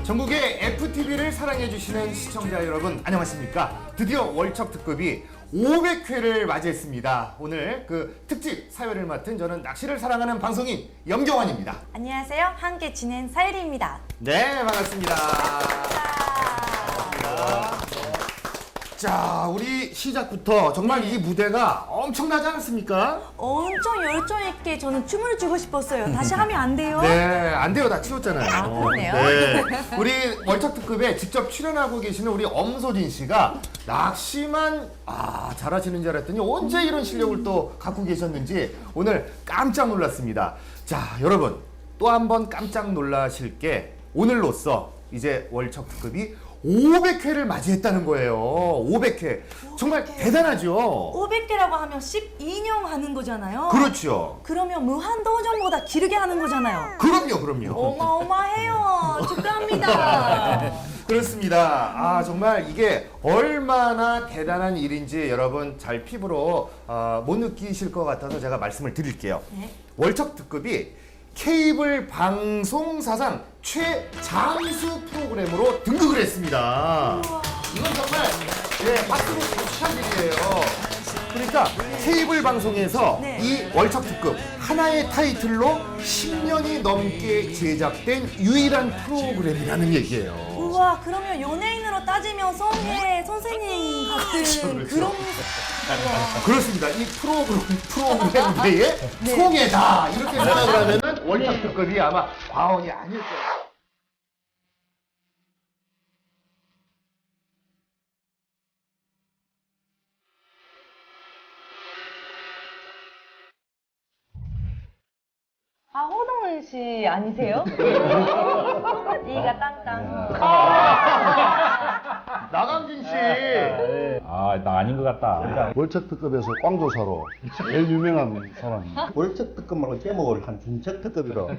전국의 FTV를 사랑해주시는 시청자 여러분 안녕하십니까. 드디어 월척 특급이 500회를 맞이했습니다. 오늘 그 특집 사회를 맡은 저는 낚시를 사랑하는 방송인 염경환입니다. 안녕하세요. 함께 지낸 사유리입니다. 네, 반갑습니다. 자, 우리 시작부터 정말 이 무대가 엄청나지 않았습니까? 엄청 열정 있게 저는 춤을 추고 싶었어요. 다시 하면 안 돼요? 네, 안 돼요. 다 치웠잖아요. 아, 그러네요. 네. 우리 월척 특급에 직접 출연하고 계시는 우리 엄소진 씨가 낚시만 잘하시는 줄 알았더니 언제 이런 실력을 또 갖고 계셨는지 오늘 깜짝 놀랐습니다. 자, 여러분 또 한 번 깜짝 놀라실 게 오늘로써 이제 월척 특급이 500회를 맞이했다는 거예요. 500회. 정말 대단하죠? 500개라고 하면 12년 하는 거잖아요. 그렇죠. 그러면 무한도전보다 길게 하는 거잖아요. 그럼요. 어마어마해요. 축하합니다. 그렇습니다. 정말 이게 얼마나 대단한 일인지 여러분 잘 피부로 못 느끼실 것 같아서 제가 말씀을 드릴게요. 네. 월척 특급이 케이블 방송 사상 최장수 프로그램으로 등극을 했습니다. 이건 정말 박수로 축하한 일이에요. 그러니까 케이블 방송에서 네. 이 월척 특급 하나의 타이틀로 10년이 넘게 제작된 유일한 프로그램이라는 얘기예요. 우와, 그러면 연예인으로 따지면 송혜 선생님 같은 그렇죠. 그런 그렇습니다. 이 프로그램계의 네. 송혜다 이렇게 생각을 하면은 월척 특급이 아마 과언이 아닐 거예요. 호동은 씨 아니세요? 이가 땅땅. 나강진 씨. 나 아닌 것 같다. 월척 특급에서 꽝조사로 제일 유명한 사람이. 월척 특급 말고 제목을 한 준척 특급으로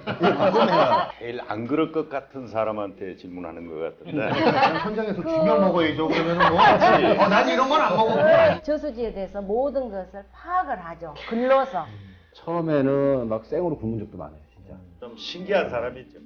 제일 안 그럴 것 같은 사람한테 질문하는 것 같은데. 현장에서 주면 먹어야죠. 그러면은 뭐. 난 이런 건 안 먹어. 저수지에 대해서 모든 것을 파악을 하죠. 글로서. 처음에는 막 생으로 굶은 적도 많아요, 진짜. 좀 신기한 사람이죠.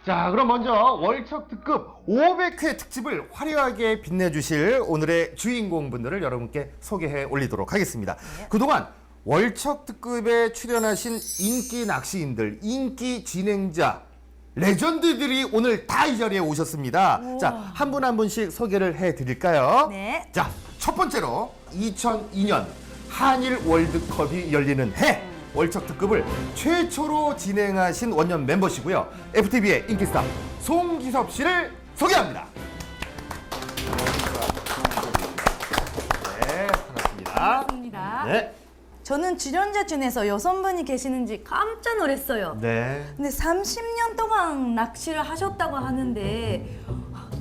자, 그럼 먼저 월척 특급 500회 특집을 화려하게 빛내주실 오늘의 주인공분들을 여러분께 소개해 올리도록 하겠습니다. 그동안 월척 특급에 출연하신 인기 낚시인들, 인기 진행자, 레전드들이 오늘 다 이 자리에 오셨습니다. 자, 한 분 한 분씩 소개를 해드릴까요? 네. 자, 첫 번째로 2002년 한일 월드컵이 열리는 해 월척 특급을 최초로 진행하신 원년 멤버시고요. FTV의 인기스타 송기섭 씨를 소개합니다. 네, 반갑습니다. 반갑습니다. 네. 저는 출연자 중에서 여성분이 계시는지 깜짝 놀랐어요. 네. 근데 30년 동안 낚시를 하셨다고 하는데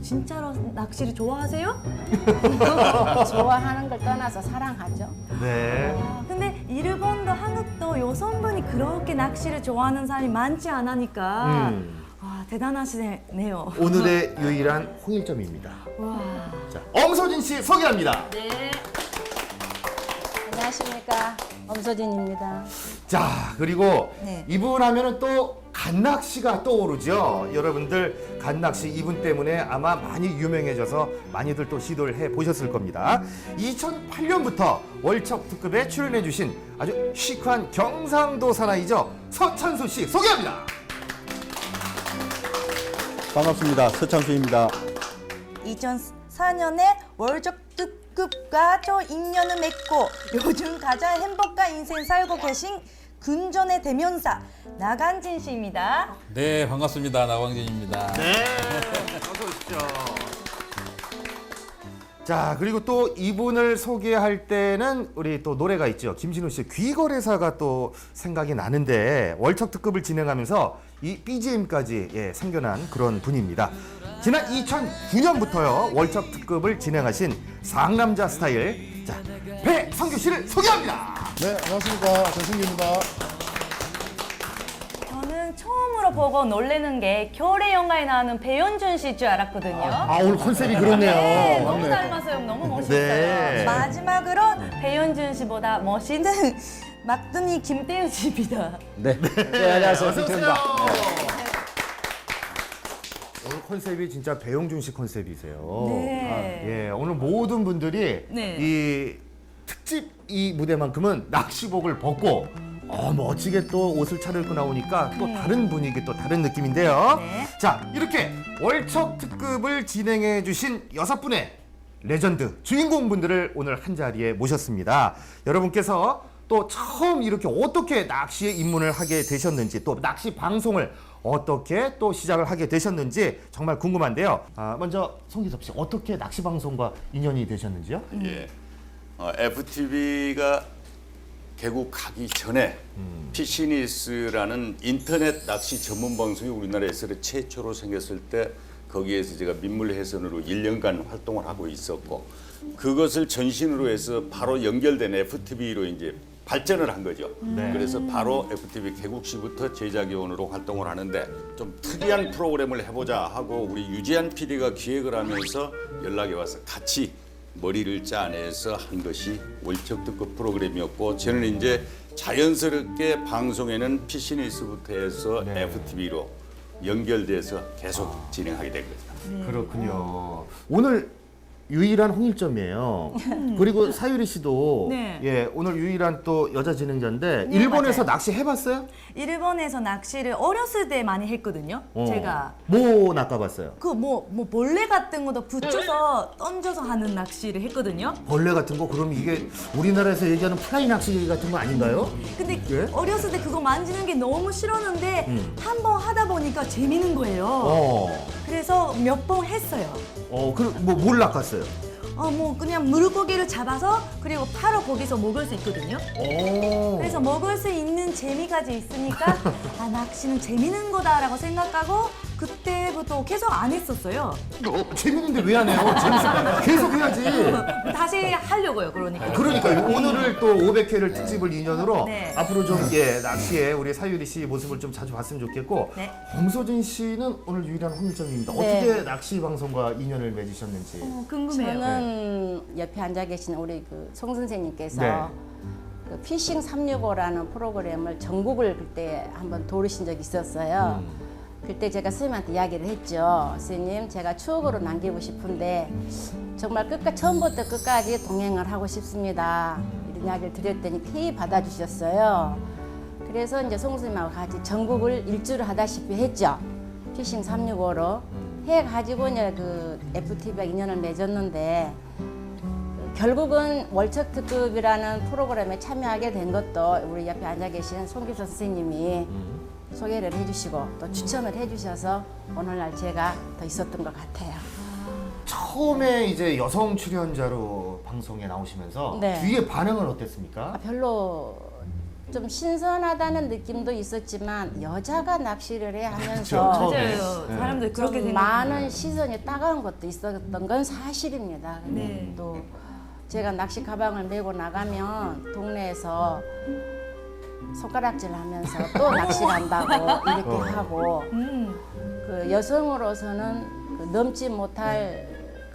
진짜로 낚시를 좋아하세요? 좋아하는 걸 떠나서 사랑하죠. 네. 근데 일본도 한국도 여성분이 그렇게 낚시를 좋아하는 사람이 많지 않으니까 와, 대단하시네요. 오늘의 유일한 홍일점입니다. 와. 자, 엄소진 씨 소개합니다. 네. 안녕하십니까. 엄소진입니다. 자, 그리고 네. 이분 하면은 또 갓낚시가 떠오르죠. 여러분들 갓낚시 이분 때문에 아마 많이 유명해져서 많이들 또 시도를 해 보셨을 겁니다. 2008년부터 월척 특급에 출연해 주신 아주 시크한 경상도 사나이죠. 서찬수 씨 소개합니다. 반갑습니다. 서창수입니다. 2004년에 월적 특급과 저 인연을 맺고 요즘 가장 행복한 인생 살고 계신 근전의 대명사 나간진 씨입니다. 네, 반갑습니다. 나광진입니다. 네, 어서 오십시오. 자, 그리고 또 이분을 소개할 때는 우리 또 노래가 있죠. 김진우 씨 귀거래사가 또 생각이 나는데 월척 특급을 진행하면서 이 BGM까지 생겨난 그런 분입니다. 지난 2009년부터요 월척 특급을 진행하신 상남자 스타일 자 배성규 씨를 소개합니다. 네, 안녕하십니까. 배승기입니다. 저는 처음으로 보고 놀래는 게 겨울의 영화에 나오는 배현준 씨일 줄 알았거든요. 아 오늘 컨셉이 그렇네요. 네, 너무 닮았어요. 너무 멋있어요. 네. 마지막으로 배현준 씨보다 멋있는 막둥이 김태우 씨입니다. 네. 안녕하세요. 어서 오세요. 김태우입니다. 오늘 컨셉이 진짜 배용준 씨 컨셉이세요. 네. 예, 오늘 모든 분들이 네. 이 특집 이 무대만큼은 낚시복을 벗고 멋지게 또 옷을 차려입고 나오니까 또 다른 분위기 또 다른 느낌인데요. 네. 자, 이렇게 월척 특급을 진행해 주신 6분의 레전드 주인공분들을 오늘 한 자리에 모셨습니다. 여러분께서 또 처음 이렇게 어떻게 낚시에 입문을 하게 되셨는지 또 낚시 방송을 어떻게 또 시작을 하게 되셨는지 정말 궁금한데요. 먼저 송기섭 씨 어떻게 낚시 방송과 인연이 되셨는지요? 예. FTV가 개국하기 전에 피시니스라는 인터넷 낚시 전문 방송이 우리나라에서 최초로 생겼을 때 거기에서 제가 민물 해선으로 1년간 활동을 하고 있었고 그것을 전신으로 해서 바로 연결된 FTV로 이제 발전을 한 거죠. 그래서 바로 FTV 개국 시부터 제작위원으로 활동을 하는데 좀 특이한 프로그램을 해보자 하고 우리 유재한 PD가 기획을 하면서 연락이 와서 같이 머리를 짜내서 한 것이 월척 특급 프로그램이었고 저는 이제 자연스럽게 방송에는 피시니스부터 해서 FTV로 연결돼서 계속 진행하게 된 거죠. 그렇군요. 오늘 유일한 홍일점이에요. 그리고 사유리 씨도 네. 예 오늘 유일한 또 여자 진행자인데 일본에서 맞아요. 낚시 해봤어요? 일본에서 낚시를 어렸을 때 많이 했거든요. 제가 뭐 낚아봤어요? 그 뭐 벌레 같은 것도 붙여서 던져서 하는 낚시를 했거든요. 벌레 같은 거 그럼 이게 우리나라에서 얘기하는 플라이 낚시 같은 거 아닌가요? 근데 예? 어렸을 때 그거 만지는 게 너무 싫었는데 한 번 하다 보니까 재밌는 거예요. 어. 그래서 몇 번 했어요. 그럼 뭘 낚았어요? 뭐 그냥 물고기를 잡아서 그리고 바로 거기서 먹을 수 있거든요. 그래서 먹을 수 있는 재미까지 있으니까 낚시는 재밌는 거다라고 생각하고 그때부터 계속 안 했었어요. 재밌는데 왜 안 해요? 재밌어. 계속 해야지. 다시 하려고요, 그러니까. 그러니까 오늘을 또 500회를 특집을 인연으로 네. 앞으로 좀 낚시에 우리 사유리 씨 모습을 좀 자주 봤으면 좋겠고 네. 엄소진 씨는 오늘 유일한 홍일점입니다. 네. 어떻게 낚시 방송과 인연을 맺으셨는지. 궁금해요. 저는 옆에 앉아 계신 우리 송 선생님께서 네. 그 피싱 365라는 프로그램을 전국을 그때 한번 도우신 적이 있었어요. 그때 제가 선생님한테 이야기를 했죠. 선생님, 제가 추억으로 남기고 싶은데 정말 처음부터 끝까지 동행을 하고 싶습니다. 이런 이야기를 드렸더니 페이 받아주셨어요. 그래서 이제 송 선생님하고 같이 전국을 일주를 하다시피 했죠. 피싱 365로 해가지고 이제 그 FTV와 인연을 맺었는데 결국은 월척 특급이라는 프로그램에 참여하게 된 것도 우리 옆에 앉아 계신 송기섭 선생님이 소개를 해주시고 또 추천을 해주셔서 오늘날 제가 더 있었던 것 같아요. 처음에 이제 여성 출연자로 방송에 나오시면서 네. 뒤에 반응은 어땠습니까? 별로 좀 신선하다는 느낌도 있었지만 여자가 낚시를 해 하면서 처음에. 맞아요. 네. 사람들 그렇게 좀 생각해요. 많은 시선이 따가운 것도 있었던 건 사실입니다. 근데 네. 또 제가 낚시 가방을 메고 나가면 동네에서 손가락질 하면서 또 낚시를 한다고 이렇게 하고 그 여성으로서는 그 넘지 못할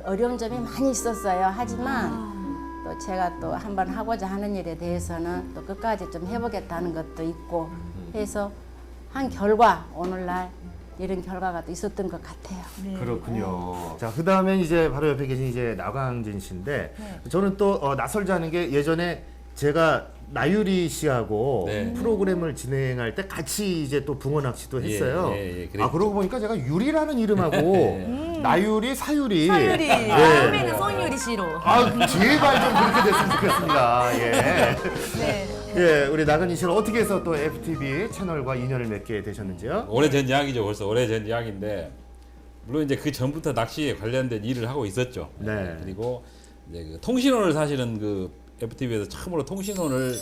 어려운 점이 많이 있었어요. 하지만 또 제가 또 한번 하고자 하는 일에 대해서는 또 끝까지 좀 해보겠다는 것도 있고 해서 한 결과 오늘날 이런 결과가 또 있었던 것 같아요. 그렇군요. 자, 그 다음에 이제 바로 옆에 계신 이제 나광진 씨인데 저는 또 낯설지 않은 게 예전에 제가 나유리 씨하고 네. 프로그램을 진행할 때 같이 이제 또 붕어 낚시도 했어요. 그랬죠. 아, 그러고 보니까 제가 유리라는 이름하고 나유리, 사유리. 사유리, 예. 다음에는 송유리 씨로. 아, 제발 좀 그렇게 됐으면 좋겠습니다. 예. 네. 예, 우리 나간희 씨는 어떻게 해서 또 FTV 채널과 인연을 맺게 되셨는지요? 오래전 이야기죠. 벌써 오래전 이야기인데 물론 이제 그 전부터 낚시에 관련된 일을 하고 있었죠. 네. 그리고 이제 그 통신원을 사실은 그 FTV에서 처음으로 통신원을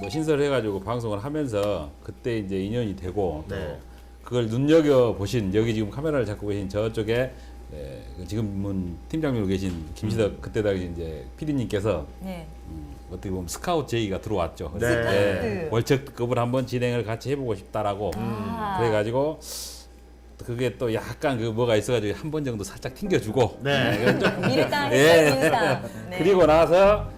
뭐 신설해가지고 방송을 하면서 그때 이제 인연이 되고 또 네. 그걸 눈여겨 보신 여기 지금 카메라를 잡고 계신 저쪽에 그 지금은 팀장님으로 계신 김시덕 그때 당시 이제 PD님께서 네. 어떻게 보면 스카우트 제의가 들어왔죠. 네. 스카우트. 월척급을 한번 진행을 같이 해보고 싶다라고 그래가지고 그게 또 약간 그 뭐가 있어가지고 한 번 정도 살짝 튕겨주고 네. 밀당, 예. 밀당. 네. 그리고 나서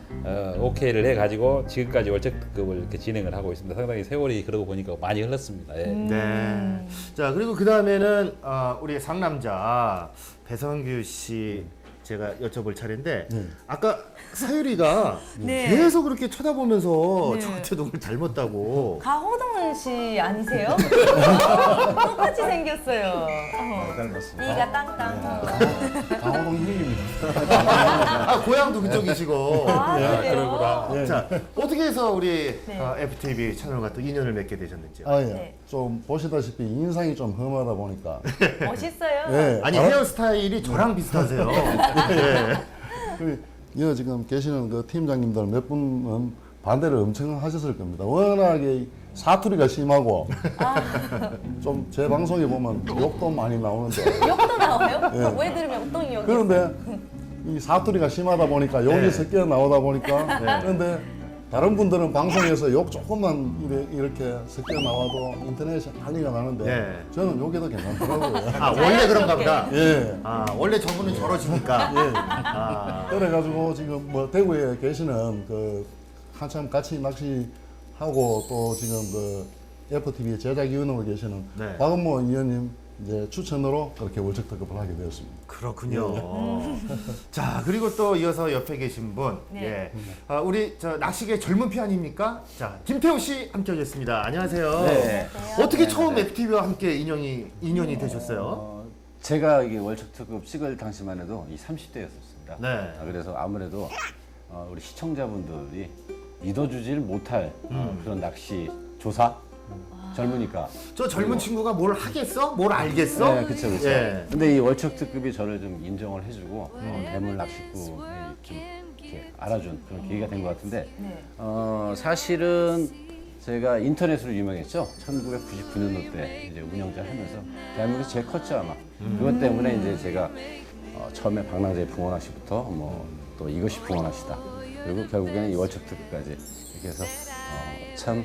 오케이를 해가지고 지금까지 월척급을 이렇게 진행을 하고 있습니다. 상당히 세월이 그러고 보니까 많이 흘렀습니다. 예. 네. 자, 그리고 그 다음에는 우리 상남자 배성규 씨 제가 여쭤볼 차례인데 아까 사유리가 네. 계속 그렇게 쳐다보면서 네. 저한테 너무 닮았다고. 가호동 씨 아니세요? 똑같이 생겼어요. 닮았습니다. 이가 땅땅. 강호동 형입니다. 아, 고향도 그쪽이시고. 아, 그래요? 그러구나. 자, 어떻게 해서 우리 네. FTV 채널과 또 인연을 맺게 되셨는지요? 아, 예. 네. 좀 보시다시피 인상이 좀 험하다 보니까. 멋있어요. 예. 아니, 헤어스타일이 저랑 비슷하세요. 네. 여 지금 계시는 그 팀장님들 몇 분은 반대를 엄청 하셨을 겁니다. 워낙에 사투리가 심하고 좀 제 방송에 보면 욕도 많이 나오는데 욕도 나와요? 예. 왜 들으면 어떤 욕이? 그런데 이 사투리가 심하다 보니까 욕이 네. 섞여 나오다 보니까 그런데 다른 분들은 방송에서 욕 조금만 이렇게 섞여 나와도 인터넷에 난리가 나는데 네. 저는 욕에도 괜찮더라고요. 아, 원래 그런가 보다. 예. 아, 원래 저분은 저러시니까. 예. 아, 그래가지고 지금 뭐 대구에 계시는 그 한참 같이 낚시하고 또 지금 그 FTV 제작위원으로 계시는 네. 박은모 위원님 이제 추천으로 그렇게 월척 특급을 하게 되었습니다. 그렇군요. 자, 그리고 또 이어서 옆에 계신 분. 네. 예. 우리 저 낚시계 젊은 피 아닙니까? 자, 김태호 씨 함께 하겠습니다. 안녕하세요. 네. 어떻게 처음 FTV와 함께 인연이 되셨어요? 제가 이게 월척 특급 찍을 당시만 해도 이 30대였었습니다. 네. 그래서 아무래도 우리 시청자분들이 믿어주질 못할 그런 낚시 조사 젊으니까. 저 젊은 친구가 뭘 하겠어? 뭘 알겠어? 네, 그렇죠, 그렇죠. 예. 근데 이 월척 특급이 저를 좀 인정을 해주고 대물 낚시꾼 좀 이렇게 알아준 그런 계기가 된 것 같은데 네. 사실은 제가 인터넷으로 유명했죠. 1999년도 때 이제 운영자를 하면서 대한민국에서 제일 컸죠 아마. 그것 때문에 이제 제가 처음에 방랑제 붕어낚시부터 뭐 또 이것이 붕어낚시다. 그리고 결국에는 이 월척 특급까지 이렇게 해서 참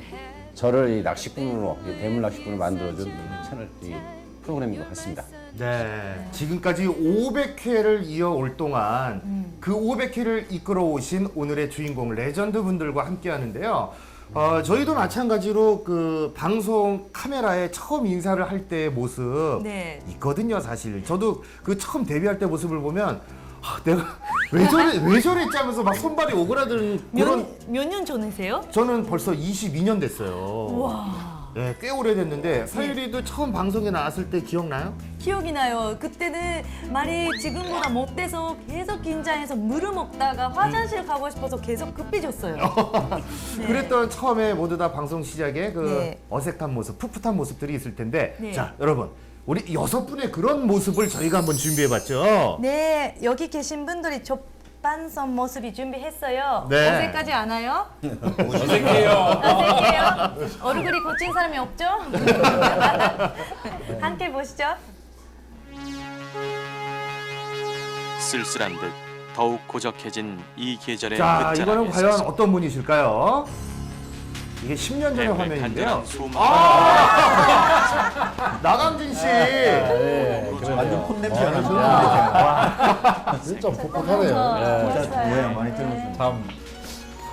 저를 이 낚시꾼으로 이 대물 낚시꾼을 만들어준 채널 이 프로그램인 것 같습니다. 네. 지금까지 500회를 이어올 동안 그 500회를 이끌어 오신 오늘의 주인공 레전드 분들과 함께 하는데요. 저희도 마찬가지로 그 방송 카메라에 처음 인사를 할 때의 모습 네. 있거든요, 사실. 저도 그 처음 데뷔할 때 모습을 보면 내가 왜 저랬지 하면서 막 손발이 오그라드는 그런. 몇 년 전이세요? 저는 벌써 22년 됐어요. 와. 네, 꽤 오래됐는데 사유리도 처음 방송에 나왔을 때 기억나요? 기억이 나요. 그때는 말이 지금보다 못돼서 계속 긴장해서 물을 먹다가 화장실 가고 싶어서 계속 급해졌어요. 네. 그랬던 처음에 모두 다 방송 시작에 그 네. 어색한 모습, 풋풋한 모습들이 있을 텐데 네. 자, 여러분 우리 6분의 그런 모습을 저희가 한번 준비해봤죠. 네, 여기 계신 분들이 족반선 모습이 준비했어요. 네. 어색하지 않아요? 어색해요. 어색해요? 얼굴이 고친 사람이 없죠? 함께 보시죠. 쓸쓸한 듯 더욱 고적해진 이 계절의 자, 이거는 끝자락에 과연 서서 어떤 분이실까요? 이게 10년 전의 뱀의 화면인데요. 간절한 소망. 나강진 씨. 네, 완전 폰 냄새가 나죠. 진짜 풋풋하네요. 네, 많이 들었습니다. 참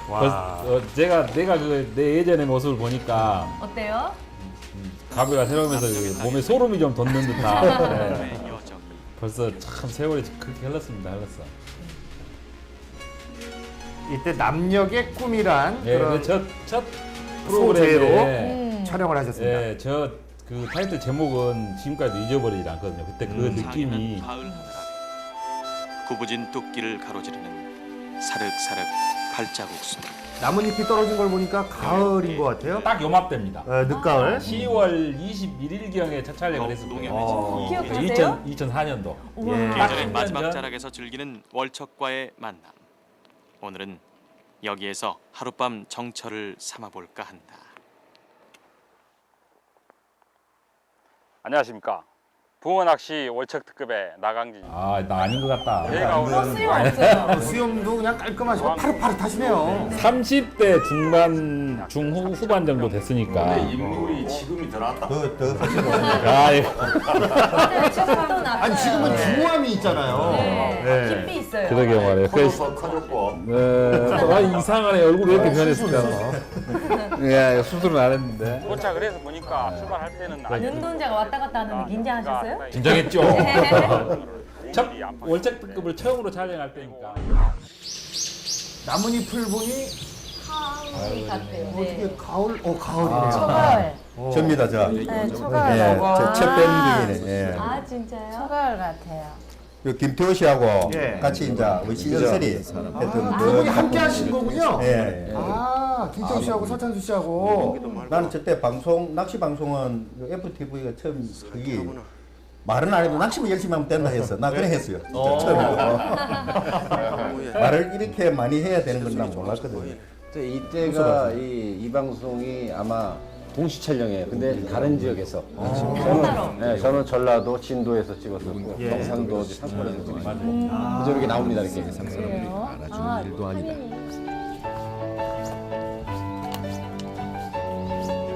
와. 내가 그 내 예전의 모습을 보니까 어때요? 가비가 새로우면서 몸에 소름이 좀 돋는 듯한. 네. 뱀의 여정이 벌써 참 세월이 그렇게 흘렀습니다. 흘렀어. 이때 남녘의 꿈이란 예, 그런 첫 소재로 프로그램에 촬영을 하셨습니다. 예, 저 그 타이틀 제목은 지금까지도 잊어버리지 않거든요. 그때 그 느낌이 가을 하늘 아래 구부진 뚝기를 가로지르는 사륵사륵 발자국 소리. 나뭇잎이 떨어진 걸 보니까 가을인 것 같아요. 딱 요맘때입니다. 늦가을. 10월 21일경에 첫 촬영을 했을 거예요. 기억하세요? 2004년도. 예. 계절의 딱 마지막 3년 전. 자락에서 즐기는 월척과의 만남. 오늘은 여기에서 하룻밤 정처를 삼아볼까 한다. 안녕하십니까. 붕어낚시 월척 특급의 나강진입니다. 아, 나 아닌 것 같다. 저희가 오늘 수요 없어요. 수염도 그냥 깔끔하시고 파릇파릇하시네요. 30대 중반, 중후반 정도 됐으니까. 인물이 지금이 더 낫다. 아, 예. 지금도 낫어요. 아니 지금은 중후함이 있잖아요. 네. 깊이 있어요. 그러게 말이에요. 커졌어, 커졌고. 네. 아, 이상하네. 얼굴이 왜 이렇게 변했을까? 예, 수술은 안 했는데. 도착을 해서 보니까 출발할 때는 아직 눈동자가 왔다 갔다 하는데 긴장하셨어요? 긴장했죠. 첫 첫 월척 특급을 처음으로 촬영할 때니까. 나뭇잎을 보니 가을 같아요. 어떻게 가을? 가을이네요. 초가을. 접니다, 저. 네, 초가을. 예, 첫 밴딩이네. 예. 아 진짜요? 초가을 같아요. 그 김태호 씨하고 예. 같이 이제 우리 시즌3 했던 두 분이 그 함께 하신 거군요. 예. 김태우 씨하고 서찬수 씨하고. 나는 저때 낚시 방송은 FTV가 처음 거기 말은 안 해도 낚시만 열심히 하면 된다 했어. 나 그래 했어요. 진짜 처음이고. 말을 이렇게 많이 해야 되는 건 난 몰랐거든. 이때가 이 방송이 아마 동시 촬영이에요. 근데 다른 지역에서. 저는 전라도 진도에서 찍었었고 경상도 상권에서 찍었었고. 그래서 이렇게 나옵니다. 이렇게. 알아주는 일도 아니다.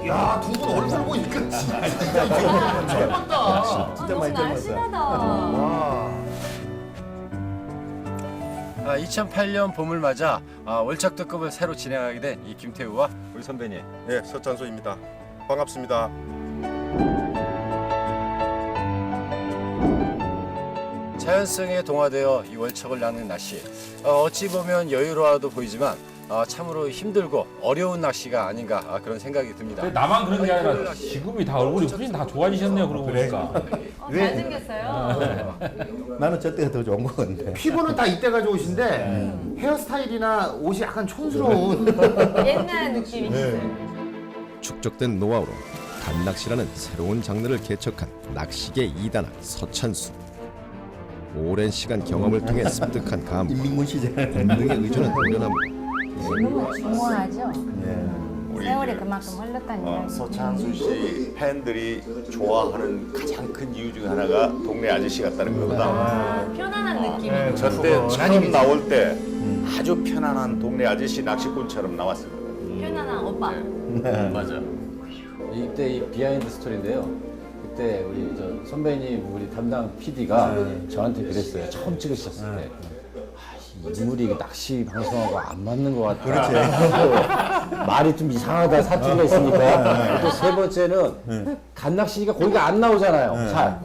야, 두 분 얼굴 보니까 진짜 젊었다. 진짜 많이 젊었어. 날씬하다. 와. 2008년 봄을 맞아 월척 특급을 새로 진행하게 된 이 김태우와 우리 선배님. 네, 서찬수입니다. 반갑습니다. 자연성에 동화되어 이 월척을 낚는 낚시. 어찌 보면 여유로워도 보이지만 참으로 힘들고 어려운 낚시가 아닌가 그런 생각이 듭니다. 근데 나만 그런 게 아니라 지금이 다 얼굴이 훨씬 다 좋아지셨네요. 그러고 보니까. 잘생겼어요. 나는 저때가 더 좋은 거 같은데. 피부는 다 이때가 좋으신데 헤어스타일이나 옷이 약간 촌스러운. 옛날 느낌이 있어요. 축적된 노하우로 간낚시라는 새로운 장르를 개척한 낚시계 2단학 서찬수. 오랜 시간 경험을 통해 습득한 감, 임민군 시절 본능에 의존한 노련함. 지금은 중후하죠. 세월이 그만큼 흘렀다는 이야기. 서찬수 씨 팬들이 좋아하는 가장 큰 이유 중 하나가 동네 아저씨 같다는 거거든. 편안한 느낌이. 저때 처음 나올 때 아주 편안한 동네 아저씨 낚시꾼처럼 나왔어요. 편안한 오빠. 맞아. 이때 이 비하인드 스토리인데요. 그때 우리 저 선배님 우리 담당 PD가 저한테 그랬어요. 처음 찍으셨을 때. 이 인물이 낚시 방송하고 안 맞는 것 같다. 그렇지. 말이 좀 이상하다 사투리가 있으니까. 또 세 번째는 간낚시니까 거기가 안 나오잖아요. 잘.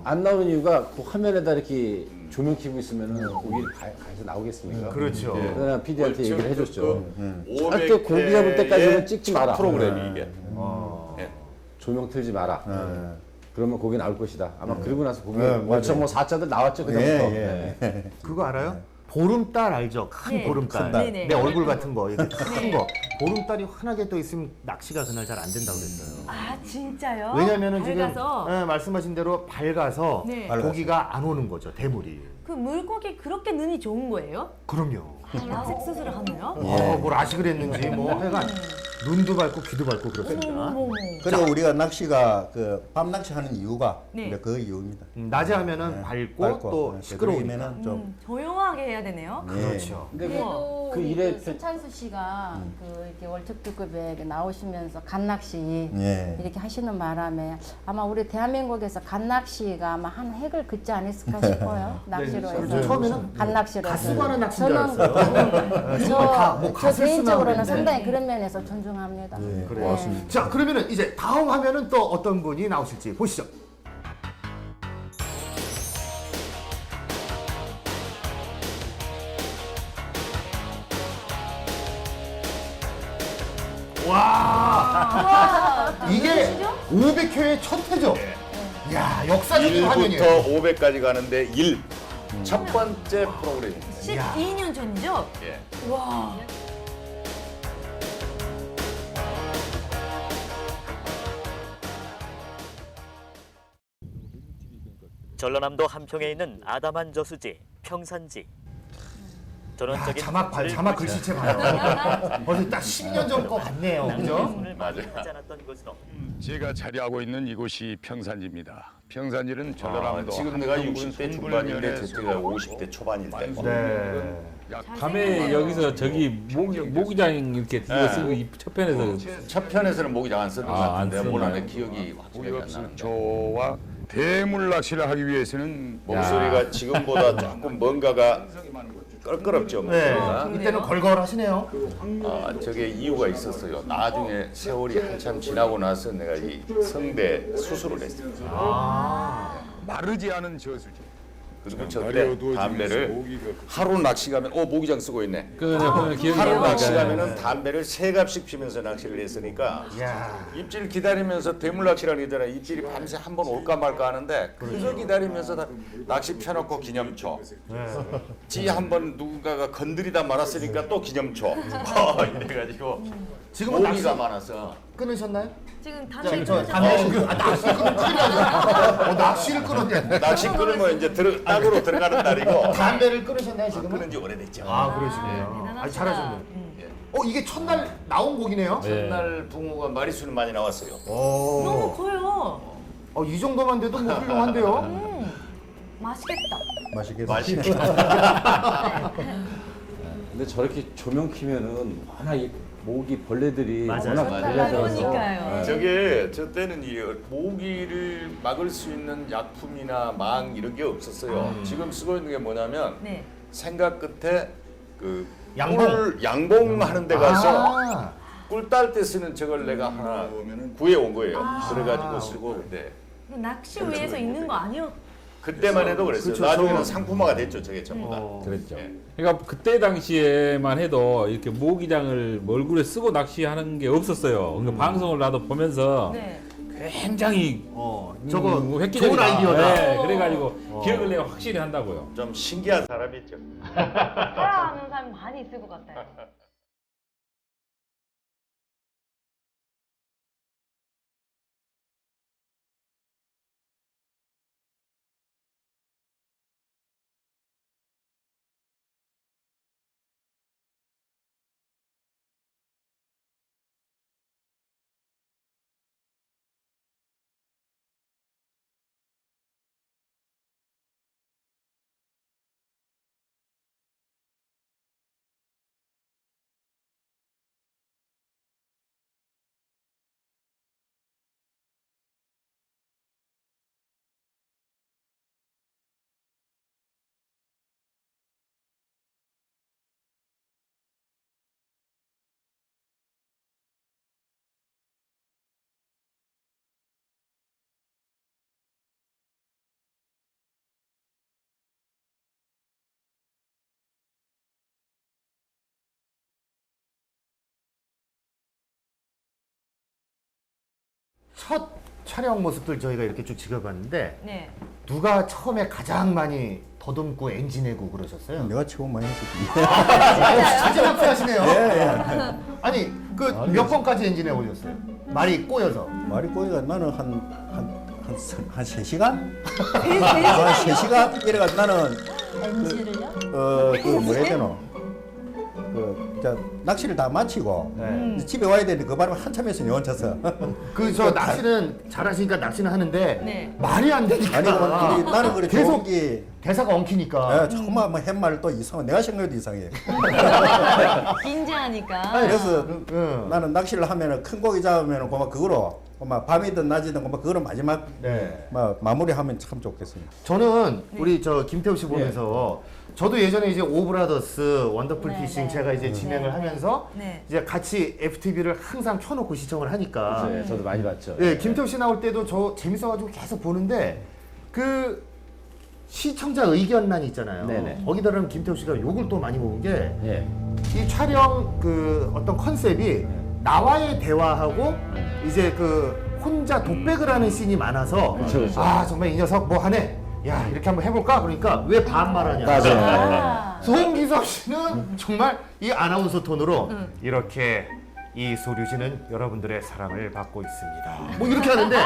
안 나오는 이유가 그 화면에다 이렇게 조명 켜고 있으면은 고기를 가서 나오겠습니까? 그렇죠. 그래서 PD한테 얘기를 해줬죠. 절대 고기 잡을 때까지는 찍지 마라. 프로그램이 이게. 조명 틀지 마라. 그러면 고기 나올 것이다. 아마 그러고 나서 고기 월척 뭐 4자들 나왔죠 그다음부터. 그거 알아요? 보름달 알죠? 큰 네. 보름달. 네네. 내 얼굴 같은 거, 이렇게 큰 거. 보름달이 환하게 떠 있으면 낚시가 그날 잘 안 된다고 그랬어요. 아 진짜요? 왜냐면은 밝아서? 지금 말씀하신 대로 밝아서 네. 고기가 안 오는 거죠, 대물이. 그 물고기 그렇게 눈이 좋은 거예요? 그럼요. 라섹 수술을 하나요? 뭘 아식을 했는지 뭐 하여간 눈도 밟고 귀도 밟고 그렇습니다. 그리고 우리가 낚시가 그 밤 낚시하는 이유가 네. 이제 그 이유입니다. 낮에 하면은 밝고 또 시끄러우면 시끄러우면은 좀 조용하게 해야 되네요. 그렇죠. 근데 그래도 그 우리 일에 그 수찬수 씨가 그 이렇게 월척특급에 나오시면서 갓낚시 예. 이렇게 하시는 바람에 아마 우리 대한민국에서 갓낚시가 아마 한 획을 긋지 않았을까 싶어요. 낚시로 해서 처음에는 갓낚시로 해서. 가수관의 낚시인 줄 저는 알았어요. 저 개인적으로는 상당히 그런 면에서 존중합니다. 예, 네. 고맙습니다. 자, 그러면은 이제 다음 화면은 또 어떤 분이 나오실지 보시죠. 와, 이게 500회의 첫 회죠? 이야, 역사적인 화면이에요. 1부터 500까지 가는데 1. 첫 번째 프로그램입니다. 12년 전이죠? 예. 와. 전라남도 함평에 있는 아담한 저수지 평산지. 전원적인 자막 글씨체 봐요. 벌써 딱 10년 전 거 같네요. 그죠? 맞아요. 하지 않았던 곳으로. 제가 자리하고 있는 이곳이 평산지입니다. 평산지는 전라남도 지금 내가 함평군 60대 중반인데 저때가 50대 초반일 때. 네. 밤에 여기서 저기 모기장 이렇게 이거 쓰고 이 첫 편에서 첫 편에서는 모기장 안 쓰는 것 안 같은데 뭘 쓰나요? 안에 기억이 확실히 안 나는데. 저와 대물 낚시를 하기 위해서는 목소리가 지금보다 조금 뭔가가 껄끄럽죠. 네. 목소리가. 이때는 걸걸하시네요. 아, 저게 이유가 있었어요. 나중에 세월이 한참 지나고 나서 내가 이 성대 수술을 했어요. 마르지 않은 저수지. 그리고 저때 담배를 하루 낚시 가면 모기장 쓰고 있네. 기억이 하루 나니까. 낚시 가면은 담배를 3갑씩 피면서 낚시를 했으니까 입질 기다리면서 대물 낚시라는 게 있잖아요. 입질이 밤새 한 번 올까 말까 하는데 그거 기다리면서 낚시 펴놓고 기념초. 지 한 번 누군가가 건드리다 말았으니까 또 기념초. 이래가지고 지금은 모기가 낚시 많아서 끊으셨나요? 지금 담배 낚시를 끊으면 큰일 나죠. 낚시를 끊었네. 낚시 끊으면 이제 땅으로 들어가는 날이고 담배를 끊으셨나요, 지금은? 끊은 지 오래됐죠. 그러시네요. 아, 잘하셨네요. 이게 첫날 나온 곡이네요? 첫날 붕어가 마리수는 많이 나왔어요. 너무 커요. 이 정도만 돼도 뭐 훌륭한데요? 맛있겠다. 맛있겠다. 근데 저렇게 조명 키면은 워낙 이 모기 벌레들이 맞아요. 워낙 달려들어서 그러니까요. 저게 저 때는 이 모기를 막을 수 있는 약품이나 망 이런 게 없었어요. 지금 쓰고 있는 게 뭐냐면 네. 생각 끝에 그 양봉. 양봉하는 데 가서 꿀 딸 때 쓰는 저걸 내가 하나 구해온 거예요. 그래가지고 쓰고 근데 낚시 위에서 있는 거 아니었? 그때만 해도 그랬어요. 그렇죠. 나중에는 상품화가 됐죠, 저게 전부 다. 그랬죠. 그러니까 그때 당시에만 해도 이렇게 모기장을 얼굴에 쓰고 낚시하는 게 없었어요. 그러니까 방송을 나도 보면서 네. 굉장히 저거 획기적이다. 좋은 아이디어다. 네, 그래가지고 기억을 내가 확실히 한다고요. 좀 신기한 사람이 있죠. 따라하는 사람 많이 있을 것 같아요. 첫 촬영 모습들 저희가 이렇게 쭉 지켜봤는데 네. 누가 처음에 가장 많이 더듬고 엔진내고 그러셨어요? 내가 최고 많이 했었지. 진짜 합세하시네요. 예. 아니 그 몇 번까지 엔진내 오셨어요? 말이 꼬여서. 말이 꼬이가 나는 한 3시간? 네, 한 3시간? 이래가지고 나는 엔지를요? 그 뭐라 해야 되노? 낚시를 다 마치고 이제 집에 와야 되는데 그 바람에 한참 했어요. 혼자서. 저 낚시는 잘하시니까 낚시는 하는데 네. 말이 안 되니까. 아니 나는 그래 계속 계속 대사가 엉키니까. 정말 뭐 햇말 또 이상해. 내가 생각해도 이상해. 긴장하니까. 그래서 나는 낚시를 하면은 큰 고기 잡으면은 고마 그거로 고마 밤이든 낮이든 고마 그거로 마지막 막 마무리하면 참 좋겠습니다. 저는 우리 저 김태우 씨 보면서 저도 예전에 이제 오브라더스 원더풀 피싱 제가 이제 진행을 하면서 이제 같이 FTV를 항상 켜놓고 시청을 하니까. 네, 저도 많이 봤죠. 예, 김태우 씨 나올 때도 저 재밌어가지고 계속 보는데 그 시청자 의견란 있잖아요. 네네. 거기다가 김태우 씨가 욕을 또 많이 먹은 게 이 촬영 그 어떤 컨셉이 나와의 대화하고 이제 그 혼자 독백을 하는 씬이 많아서 그렇죠. 아 정말 이 녀석 뭐 하네. 야 이렇게 한번 해볼까? 그러니까 왜 반말하냐. 맞아요. 송기섭 씨는 정말 이 아나운서 톤으로 이렇게 이 소류지는 여러분들의 사랑을 받고 있습니다. 뭐 이렇게 하는데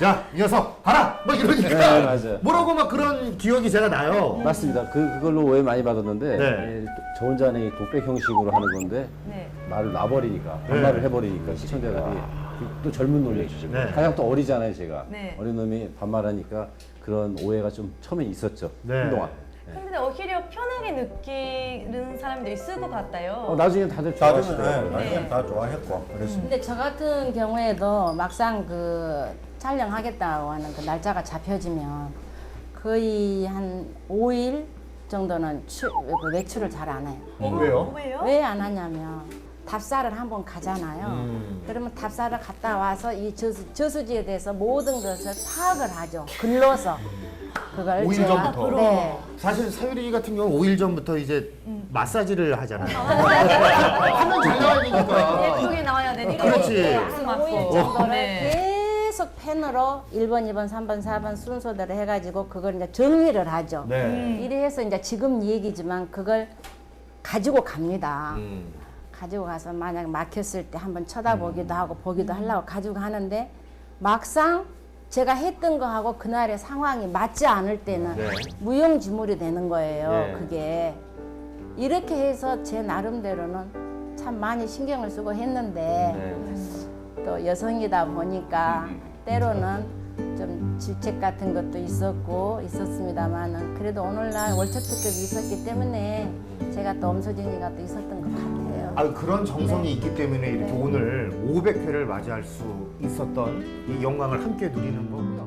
자 이 녀석 봐라 뭐 이러니까 네, 맞아요. 뭐라고 막 그런 기억이 제가 나요. 맞습니다. 그걸로 오해 많이 받았는데 예, 저 혼자는 독백 형식으로 하는 건데 말을 놔버리니까 반말을 해버리니까 시청자들이 또 젊은 놈이 가장 또 어리잖아요 제가. 어린 놈이 반말하니까 그런 오해가 좀 처음에 있었죠. 한동안. 근데 오히려 편하게 느끼는 사람도 있을 것 같아요. 나중에 다들 좋아하시더라고요. 나중에 다 좋아했고 그랬습니다. 근데 저 같은 경우에도 막상 그 촬영하겠다고 하는 그 날짜가 잡혀지면 거의 한 5일 정도는 그 외출을 잘 안 해요. 왜요? 왜 안 하냐면 답사를 한번 가잖아요. 그러면 답사를 갔다 와서 이 저수지에 대해서 모든 것을 파악을 하죠. 글로서. 그걸 5일 제가- 전부터. 네. 사실 사유리 같은 경우 5일 전부터 이제 마사지를 하잖아요. 하면 잘 나와야 되니까. 예쁘게 나와야 되니까. 그렇지. 한 5일 정도를 계속 펜으로 1번, 2번, 3번, 4번 순서대로 해가지고 그걸 이제 정리를 하죠. 이래 해서 이제 지금 얘기지만 그걸 가지고 갑니다. 가지고 가서 만약 막혔을 때 한번 쳐다보기도 하고 보기도 하려고 가지고 가는데 막상 제가 했던 거하고 그날의 상황이 맞지 않을 때는 무용지물이 되는 거예요. 그게 이렇게 해서 제 나름대로는 참 많이 신경을 쓰고 했는데 또 여성이다 보니까 때로는 좀 질책 같은 것도 있었습니다만은 그래도 오늘날 월척 특급이 있었기 때문에 제가 또 엄소진이가 또 있었던 것 같아요. 그런 정성이 있기 때문에 이렇게 오늘 500회를 맞이할 수 있었던 이 영광을 함께 누리는 거고요.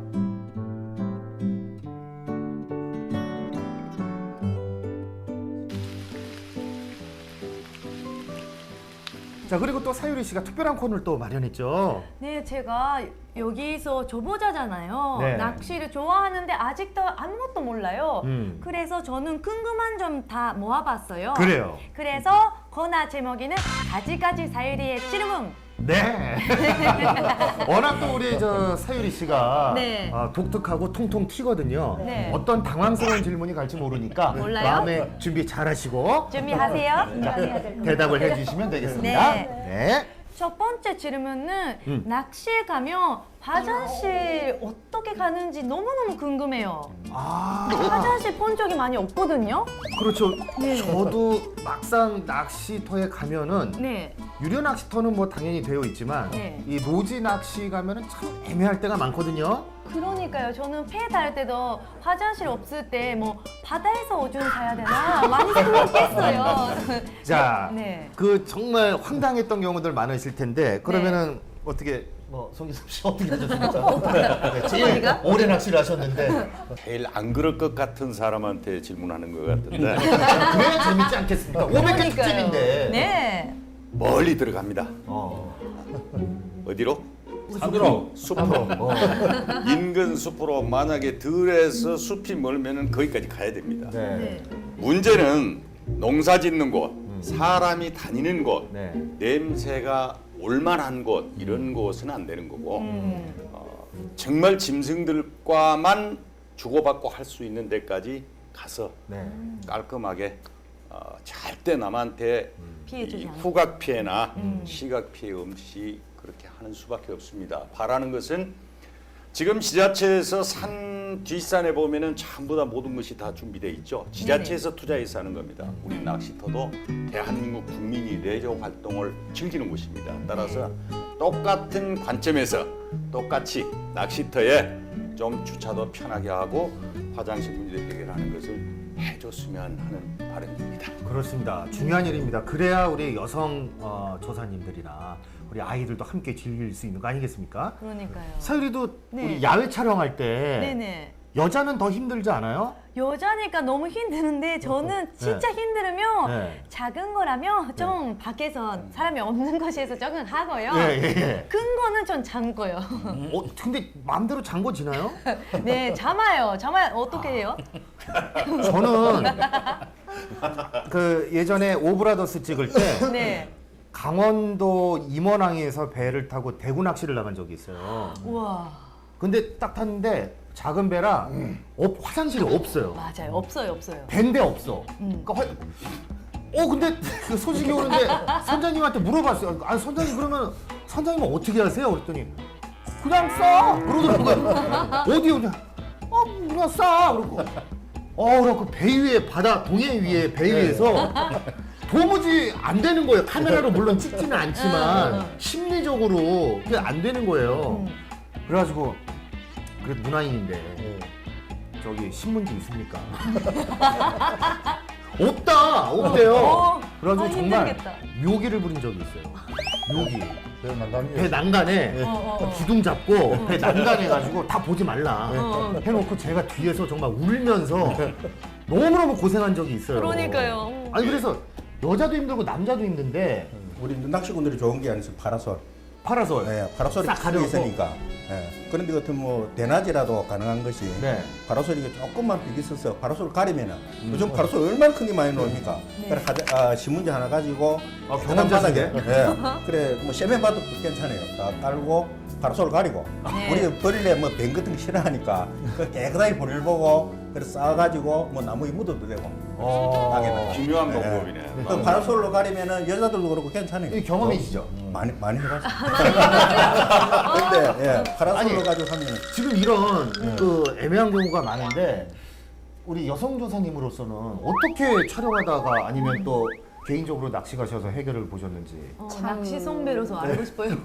자 그리고 또 사유리 씨가 특별한 코너를 또 마련했죠. 네, 제가 여기서 초보자잖아요. 네. 낚시를 좋아하는데 아직도 아무것도 몰라요. 그래서 저는 궁금한 점 다 모아봤어요. 그래요. 그래서 코너 제목에는 가지가지 사유리의 질문. 네. 워낙 또 우리 저 사유리 씨가 네. 독특하고 통통 튀거든요. 네. 어떤 당황스러운 질문이 갈지 모르니까 몰라요? 마음에 준비 잘하시고 준비하세요. 대답을 해주시면 되겠습니다. 네. 첫 번째 질문은 낚시에 가면 화장실 어떻게 가는지 너무너무 궁금해요. 화장실 본 적이 많이 없거든요. 그렇죠. 네. 저도 막상 낚시터에 가면은 네. 유료 낚시터는 뭐 당연히 되어 있지만 네. 이 노지 낚시 가면은 참 애매할 때가 많거든요. 그러니까요. 저는 배 탈 때도 화장실 없을 때 뭐 바다에서 오줌 사야 되나 많이 생각했어요. 자, 네. 그 정말 황당했던 경우들 많으실 텐데 그러면은 어떻게 뭐 송기섭 씨 어떻게 하셨습니까? 네, 제일 오래 낚시를 하셨는데 제일 안 그럴 것 같은 사람한테 질문하는 것 같은데 그래야 재밌지 않겠습니까? 500개 특집인데. 네. 멀리 들어갑니다. 어디로? 산으로. 숲으로. 인근 숲으로 만약에 들에서 숲이 멀면은 거기까지 가야 됩니다. 네. 문제는 농사 짓는 곳, 사람이 다니는 곳, 네. 냄새가 올만한 곳 이런 곳은 안 되는 거고 정말 짐승들과만 주고받고 할 수 있는 데까지 가서 깔끔하게 절대 남한테 이 후각 피해나 시각 피해 없이 그렇게 하는 수밖에 없습니다. 바라는 것은 지금 지자체에서 산 뒷산에 보면은 전부 다 모든 것이 다 준비되어 있죠. 지자체에서 투자해서 하는 겁니다. 우리 낚시터도 대한민국 국민이 레저 활동을 즐기는 곳입니다. 따라서 똑같은 관점에서 똑같이 낚시터에 좀 주차도 편하게 하고 화장실 문제도 해결하는 것을 해줬으면 하는 바람입니다. 그렇습니다. 중요한 일입니다. 그래야 우리 여성 조사님들이나 우리 아이들도 함께 즐길 수 있는 거 아니겠습니까? 그러니까요. 사유리도 네. 우리 야외 촬영할 때 네네. 여자는 더 힘들지 않아요? 여자니까 너무 힘드는데 저는 진짜 힘들으면 네. 작은 거라면 좀 밖에서 사람이 없는 곳에서 적응하고요. 예. 큰 거는 좀 참고요. 근데 마음대로 잠궈지나요? 네, 참아요. 어떻게 해요? 저는 그 예전에 오브라더스 찍을 때 네. 강원도 임원항에서 배를 타고 대구 낚시를 나간 적이 있어요. 우와. 근데 딱 탔는데 작은 배라 화장실이 없어요. 맞아요. 없어요. 배인데 없어. 그러니까 근데 그 소식이 오는데 선장님한테 물어봤어요. 아 선장님 그러면 선장님은 어떻게 하세요? 그랬더니 그냥 싸. 그러더라고요. 어디 오냐? 그냥 싸. 그러고 그래갖고 배 위에 동해 위에 배 위에서 도무지 안 되는 거예요. 카메라로 물론 찍지는 않지만 심리적으로 그게 안 되는 거예요. 그래가지고 그래도 문화인인데 저기 신문지 있습니까? 없대요. 그래가지고 정말 힘들겠다. 묘기를 부린 적이 있어요. 묘기. 배 네. 난간에 기둥 잡고 배 난간해가지고 다 보지 말라 해놓고 제가 뒤에서 정말 울면서 너무너무 고생한 적이 있어요. 그러니까요. 아니 그래서 여자도 힘들고 남자도 힘든데 우리 낚시꾼들이 좋은 게 아니죠. 파라솔. 네, 파라솔이 싹 크게 가려고. 있으니까. 그런데 같은 뭐 대낮이라도 가능한 것이 파라솔이 조금만 비기 있어서 파라솔을 가리면은 요즘 파라솔 얼마나 큰 게 많이 나옵니까? 그래 신문지 하나 가지고 경험자석에? 그래 뭐 세면 봐도 괜찮아요. 다 깔고 파라솔을 가리고 우리 버릴래 뭐 뱀 같은 거 싫어하니까 그 깨끗하게 버릴 보고 그래 쌓아가지고 뭐 나무에 묻어도 되고. 중요한 방법이네. 그 파라솔로 가리면은 여자들도 그렇고 괜찮아요. 이 경험이시죠? 많이 해봤어요. 근데 파라솔로 가지고 하면 지금 이런 그 애매한 경우가 많은데 우리 여성 조사님으로서는 어떻게 촬영하다가 아니면 또 개인적으로 낚시 가셔서 해결을 보셨는지. 낚시 선배로서 알고 싶어요.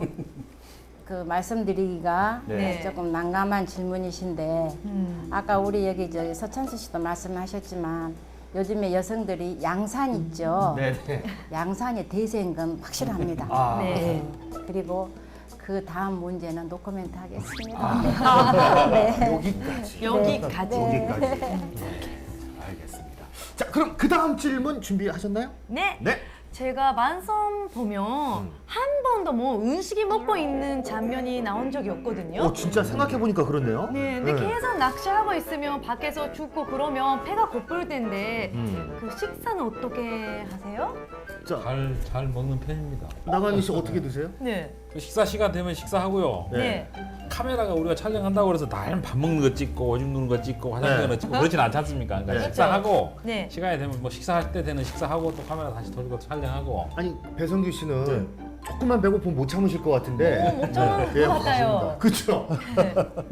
그 말씀드리기가 네. 조금 난감한 질문이신데 아까 우리 여기 서찬수 씨도 말씀하셨지만 요즘에 여성들이 양산 있죠. 네네. 양산이 대세인 건 확실합니다. 네. 그리고 그 다음 문제는 노코멘트 하겠습니다. 네. 여기까지. 알겠습니다. 자, 그럼 그 다음 질문 준비하셨나요? 네. 네. 제가 만섬 보면 한 번도 뭐 음식이 먹고 있는 장면이 나온 적이 없거든요. 진짜 생각해보니까 그렇네요. 네, 근데 계속 낚시하고 있으면 밖에서 죽고 그러면 배가 고플 텐데 그 식사는 어떻게 하세요? 잘 먹는 편입니다. 나가니 씨 어떻게 드세요? 네. 그 식사 시간 되면 식사하고요. 네. 카메라가 우리가 촬영한다고 해서 나름 밥 먹는 거 찍고 오줌 누는 거 찍고 화장실 가는 거 찍고 그렇진 않지 않습니까? 그러니까 식사하고 네. 시간이 되면 뭐 식사할 때 되는 식사하고 또 카메라 다시 돌리고 촬영하고. 아니 배성규 씨는 조금만 배고프면 못 참으실 것 같은데. 못 참을 것 같아요. 그렇죠.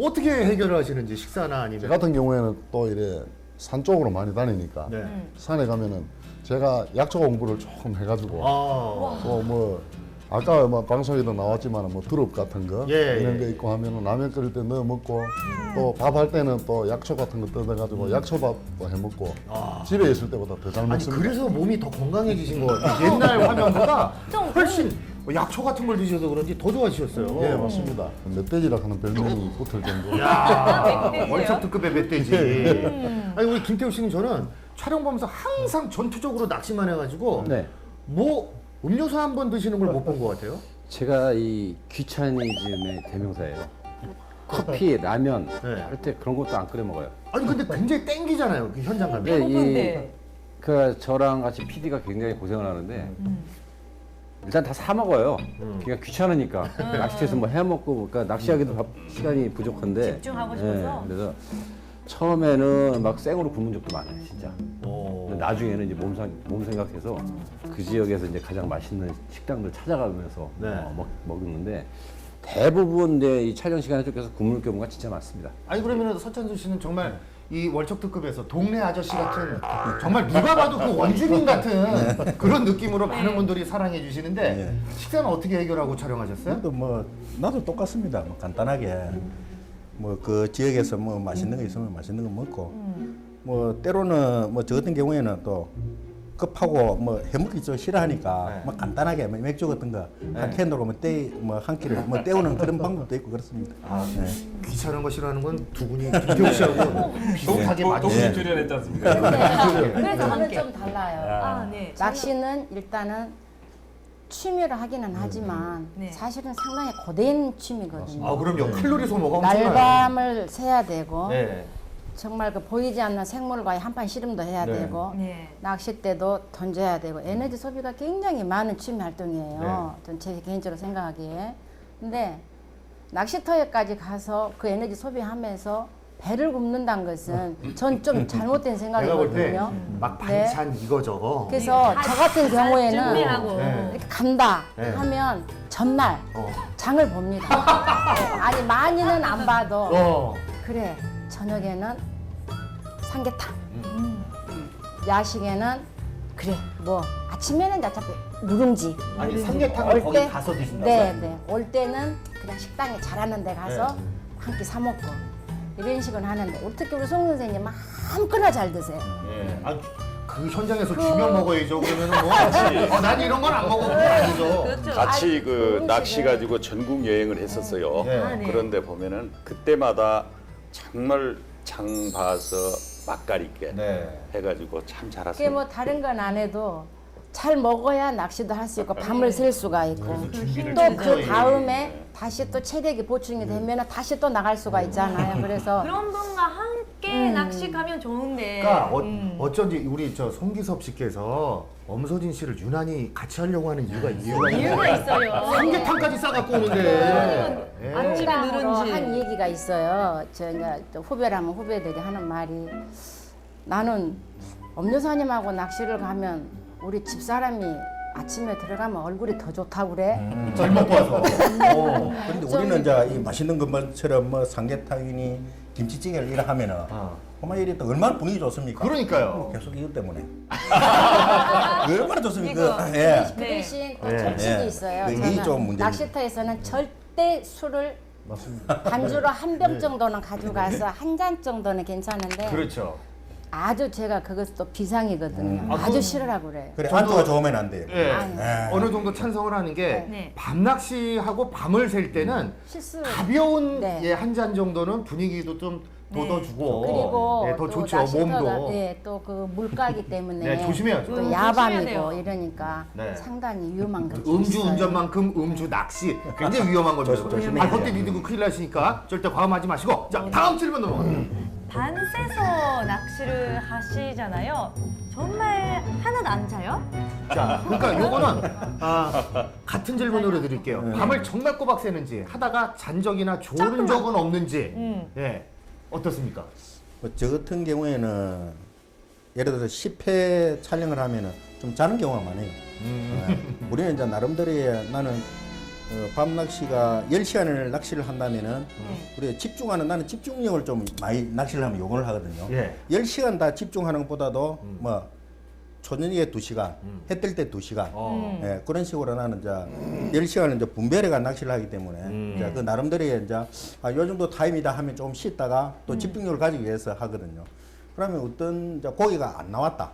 어떻게 해결을 하시는지 식사나 아니면. 저 같은 경우에는 또 이래 산 쪽으로 많이 다니니까 산에 가면은 제가 약초 공부를 조금 해가지고 또 뭐 아까 뭐 방송에도 나왔지만 뭐 두릅 같은 거 이런 거 있고 하면은 라면 끓일 때 넣어 먹고 또 밥 할 때는 또 약초 같은 거 뜯어가지고 약초밥도 해 먹고 집에 있을 때보다 더 잘 아니 먹습니다. 그래서 몸이 더 건강해지신 것 같아요. 옛날 화면보다 훨씬 약초 같은 걸 드셔서 그런지 더 좋아지셨어요. 예, 맞습니다. 멧돼지라 하는 별명이 붙을 정도. 야, 월척 특급의 멧돼지. 아니 우리 김태우 씨는 저는 촬영 보면서 항상 전투적으로 낚시만 해가지고 뭐 음료수 한 번 드시는 걸 못 본 것 같아요. 제가 이 귀차니즘의 대명사예요. 커피, 라면 할 때 그런 것도 안 끓여 먹어요. 아니 근데 굉장히 땡기잖아요. 그 현장 가면. 그 저랑 같이 PD가 굉장히 고생을 하는데 일단 다 사 먹어요. 그러니까 귀찮으니까 낚시터에서 뭐 해 먹고 그러니까 낚시하기도 시간이 부족한데 집중하고 싶어서. 그래서 처음에는 막 생으로 굶은 적도 많아요, 진짜. 근데 나중에는 이제 몸 생각해서 그 지역에서 이제 가장 맛있는 식당들 찾아가면서 먹는데 대부분 이 촬영 시간에 쫓겨서 굶을 경우가 진짜 많습니다. 아니 그러면 서찬수 씨는 정말 이 월척 특급에서 동네 아저씨 같은 정말 누가 봐도 그 원주민 같은 그런 느낌으로 많은 분들이 사랑해 주시는데 식사는 어떻게 해결하고 촬영하셨어요? 뭐 나도 똑같습니다. 뭐 간단하게 뭐 그 지역에서 뭐 맛있는 거 있으면 맛있는 거 먹고 뭐 때로는 뭐 저 같은 경우에는 또 급하고 뭐 해먹기 좀 싫어하니까 뭐 간단하게 뭐 맥주 같은 거 한 캔으로 뭐한 끼를 뭐 때우는 그런 방법도 있고 그렇습니다. 귀찮은 거 싫어하는 건 두 분이 김태우 씨하고 비슷하게 많이 동시 출연했지 않습니까? 그래서 저는 좀 달라요. 아, 네. 낚시는 일단은 취미로 하기는 하지만 사실은 상당히 고된 취미거든요. 아 그럼요. 칼로리 소모가 엄청나요. 날밤을 새야 되고 네. 정말 그 보이지 않는 생물과의 한판 씨름도 해야 네. 되고 낚싯대도 던져야 되고 에너지 소비가 굉장히 많은 취미 활동이에요. 전 제 개인적으로 생각하기에. 근데 낚시터에까지 가서 그 에너지 소비하면서 배를 굽는다는 것은 전 좀 잘못된 내가 볼 때 생각이거든요. 막 반찬 이거 저거. 그래서 저 같은 경우에는 준비하고. 이렇게 간다 네. 하면 전날 장을 봅니다. 아니 많이는 안 봐도 그래 저녁에는 삼계탕, 야식에는 그래 뭐 아침에는 어차피 누룽지. 아니 삼계탕을 거기 가서 드신다고요? 네. 올 때는 그냥 식당에 잘하는 데 가서 한 끼 사 먹고 이런 식으로 하는데 어떻게 우리 송 선생님 아무거나 잘 드세요. 그 현장에서 주면 먹어야죠. 그러면은 뭐 난 이런 건 안 먹어. 그건 아니죠. 그렇죠. 같이 그 낚시 가지고 전국 여행을 했었어요. 네. 그런데 보면은 그때마다 정말 장 봐서 맛깔 있게 해가지고 참 그게 잘했어요. 뭐 다른 건 안 해도 잘 먹어야 낚시도 할 수 있고 밤을 샐 수가 있고 또 그 다음에 다시 또 체력이 보충이 되면 다시 또 나갈 수가 있잖아요. 그래서 그런 분과 함께 낚시 가면 좋은데. 그러니까 어쩐지 우리 저 송기섭 씨께서 엄소진 씨를 유난히 같이 하려고 하는 이유가 있어요. 삼계탕까지 싸갖고 오는데. 농담으로 한 얘기가 있어요. 저 이제 또 후배라면 후배들이 하는 말이 나는 엄여사님하고 낚시를 가면 우리 집사람이 아침에 들어가면 얼굴이 더 좋다고 그래. 잘 먹고 와서. 그런데 우리는 이제 이 맛있는 것처럼 뭐 삼계탕이니 김치찌개를 이래 하면은 정말 이리 또 얼마나 분위기 좋습니까? 그러니까요. 계속 이것 때문에. 얼마나 좋습니까? 그 대신 또 정책이 있어요. 이게 좀 저는 문제입니다. 낚시터에서는 절대 술을 반주로 한 병 정도는 가져가서 한 잔 정도는 괜찮은데 그렇죠. 아주 제가 그것도 비상이거든요. 아주 싫으라고 그래요. 그래 안주가 좋으면 안 돼요. 어느 정도 찬성을 하는 게 밤낚시하고 밤을 샐 때는 실수. 가벼운 한 잔 정도는 분위기도 좀 돋워주고 그리고 더 또 좋죠. 낚시터가 몸도. 또 그 물가기 때문에 조심해야죠. 또 야밤이고 이러니까 네. 상당히 위험한 거죠. 음주 운전만큼 음주 낚시 굉장히 위험한 겁니다. 발포대 믿고 큰일 나시니까 절대 과음하지 마시고. 자 다음 질문 넘어갑니다. 반세서 낚시를 하시잖아요. 정말 하나도 안 자요? 자, 그러니까 요거는 같은 질문으로 드릴게요. 밤을 정말 꼬박 새는지 하다가 잔 적이나 졸은 적은 없는지 어떻습니까? 저 같은 경우에는 예를 들어서 10회 촬영을 하면은 좀 자는 경우가 많아요. 우리는 이제 나름대로 나는 밤 낚시가 10시간을 낚시를 한다면은 우리가 집중하는 나는 집중력을 좀 많이 낚시를 하면 요걸 하거든요. 10시간 다 집중하는 것보다도 뭐 초저녁에 2시간, 해 뜰 때 2시간 그런 식으로 나는 이제 10시간을 이제 분배해가 낚시를 하기 때문에 이제 그 나름대로 이제 요 정도 타임이다 하면 좀 쉬다가 또 집중력을 가지기 위해서 하거든요. 그러면 어떤 이제 고기가 안 나왔다.